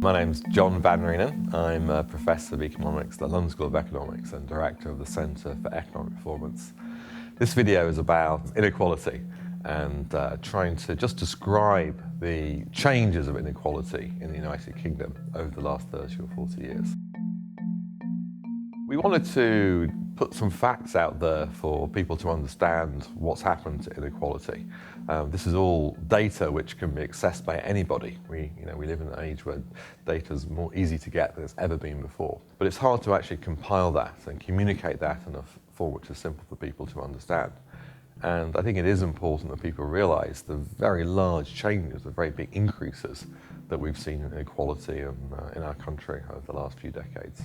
My name's John Van Reenen. I'm a Professor of Economics at the London School of Economics and Director of the Centre for Economic Performance. This video is about inequality and trying to just describe the changes of inequality in the United Kingdom over the last 30 or 40 years. We wanted to put some facts out there for people to understand what's happened to inequality. This is all data which can be accessed by anybody. We live in an age where data is more easy to get than it's ever been before. But it's hard to actually compile that and communicate that in a form which is simple for people to understand. And I think it is important that people realise the very large changes, the very big increases that we've seen in inequality in our country over the last few decades.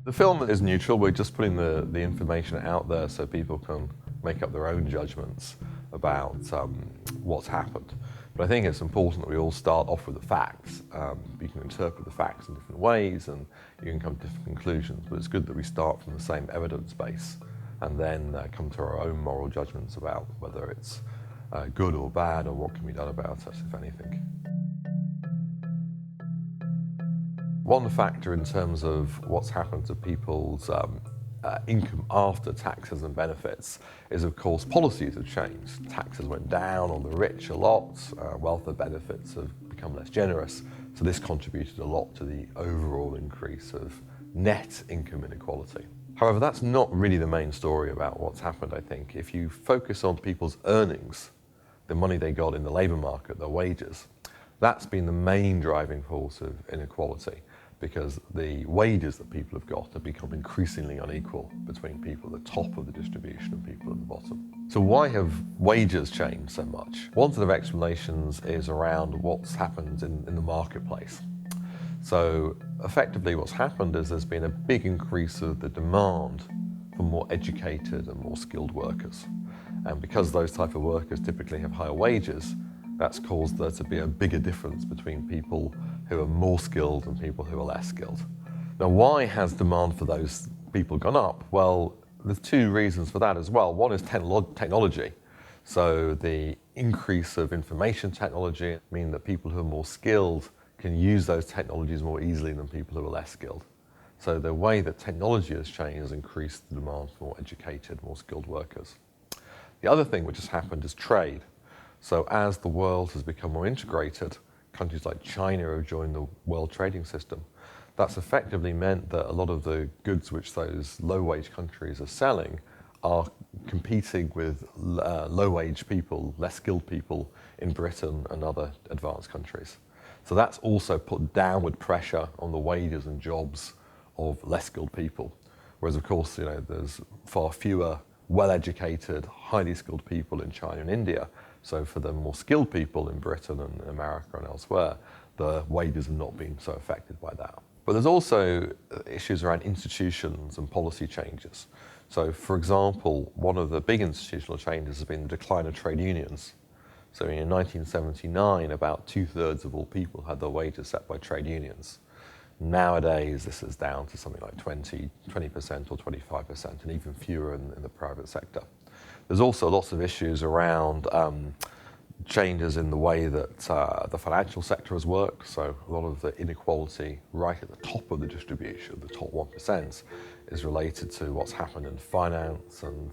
The film is neutral. We're just putting the information out there so people can make up their own judgments about what's happened. But I think it's important that we all start off with the facts. You can interpret the facts in different ways and you can come to different conclusions, but it's good that we start from the same evidence base and then come to our own moral judgments about whether it's good or bad or what can be done about it, if anything. One factor in terms of what's happened to people's income after taxes and benefits is, of course, policies have changed. Taxes went down on the rich a lot, welfare benefits have become less generous, so this contributed a lot to the overall increase of net income inequality. However, that's not really the main story about what's happened, I think. If you focus on people's earnings, the money they got in the labour market, their wages, that's been the main driving force of inequality, because the wages that people have got have become increasingly unequal between people at the top of the distribution and people at the bottom. So why have wages changed so much? One set of explanations is around what's happened in the marketplace. So effectively what's happened is there's been a big increase of the demand for more educated and more skilled workers. And because those type of workers typically have higher wages, that's caused there to be a bigger difference between people who are more skilled and people who are less skilled. Now, why has demand for those people gone up? Well, there's two reasons for that as well. One is technology. So the increase of information technology means that people who are more skilled can use those technologies more easily than people who are less skilled. So the way that technology has changed has increased the demand for more educated, more skilled workers. The other thing which has happened is trade. So as the world has become more integrated, countries like China have joined the world trading system. That's effectively meant that a lot of the goods which those low-wage countries are selling are competing with low-wage people, less skilled people in Britain and other advanced countries. So that's also put downward pressure on the wages and jobs of less skilled people. Whereas, of course, there's far fewer well-educated, highly skilled people in China and India. So for the more skilled people in Britain and America and elsewhere, the wages have not been so affected by that. But there's also issues around institutions and policy changes. So for example, one of the big institutional changes has been the decline of trade unions. So in 1979, about 2/3 of all people had their wages set by trade unions. Nowadays, this is down to something like 20% or 25%, and even fewer in the private sector. There's also lots of issues around changes in the way that the financial sector has worked. So a lot of the inequality right at the top of the distribution, the top 1%, is related to what's happened in finance and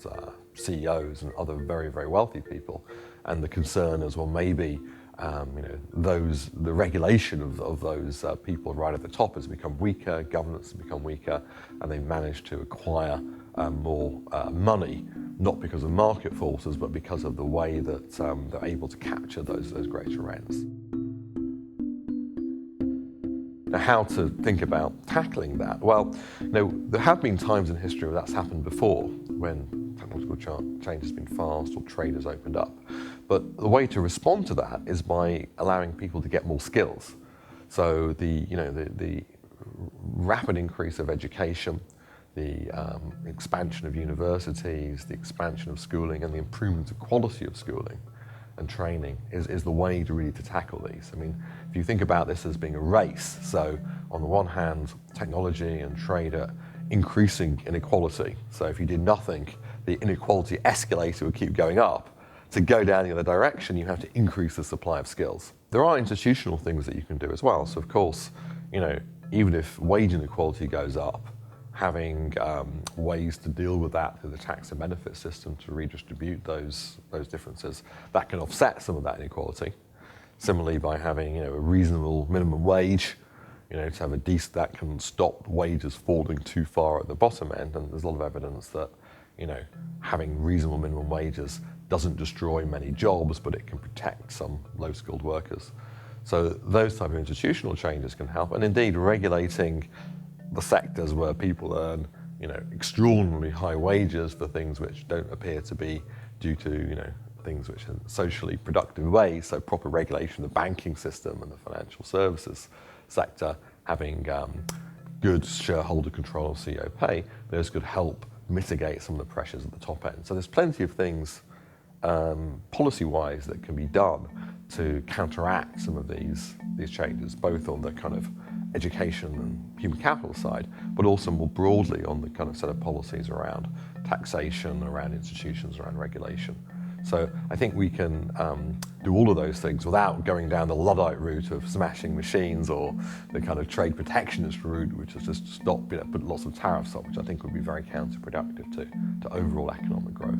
CEOs and other very, very wealthy people. And the concern is, well, maybe the regulation of those people right at the top has become weaker, governance has become weaker, and they've managed to acquire more money, not because of market forces, but because of the way that they're able to capture those greater rents. Now, how to think about tackling that? Well, there have been times in history where that's happened before, when technological change has been fast or trade has opened up. But the way to respond to that is by allowing people to get more skills. So the rapid increase of education, the expansion of universities, the expansion of schooling, and the improvement of quality of schooling and training is the way to really tackle these. I mean, if you think about this as being a race, so on the one hand, technology and trade are increasing inequality. So if you did nothing, the inequality escalator would keep going up. to go down the other direction, you have to increase the supply of skills. There are institutional things that you can do as well. So of course, even if wage inequality goes up, having ways to deal with that through the tax and benefit system to redistribute those differences, that can offset some of that inequality. Similarly, by having a reasonable minimum wage, to have a decent, that can stop wages falling too far at the bottom end. And there's a lot of evidence that having reasonable minimum wages doesn't destroy many jobs, but it can protect some low-skilled workers. So those type of institutional changes can help, and indeed regulating the sectors where people earn, extraordinarily high wages for things which don't appear to be due to, things which are socially productive ways. So proper regulation of the banking system and the financial services sector, having good shareholder control of CEO pay, those could help mitigate some of the pressures at the top end. So there's plenty of things policy-wise that can be done to counteract some of these changes, both on the kind of education and human capital side, but also more broadly on the kind of set of policies around taxation, around institutions, around regulation. So I think we can do all of those things without going down the Luddite route of smashing machines, or the kind of trade protectionist route, which is just stop, put lots of tariffs up, which I think would be very counterproductive to overall economic growth.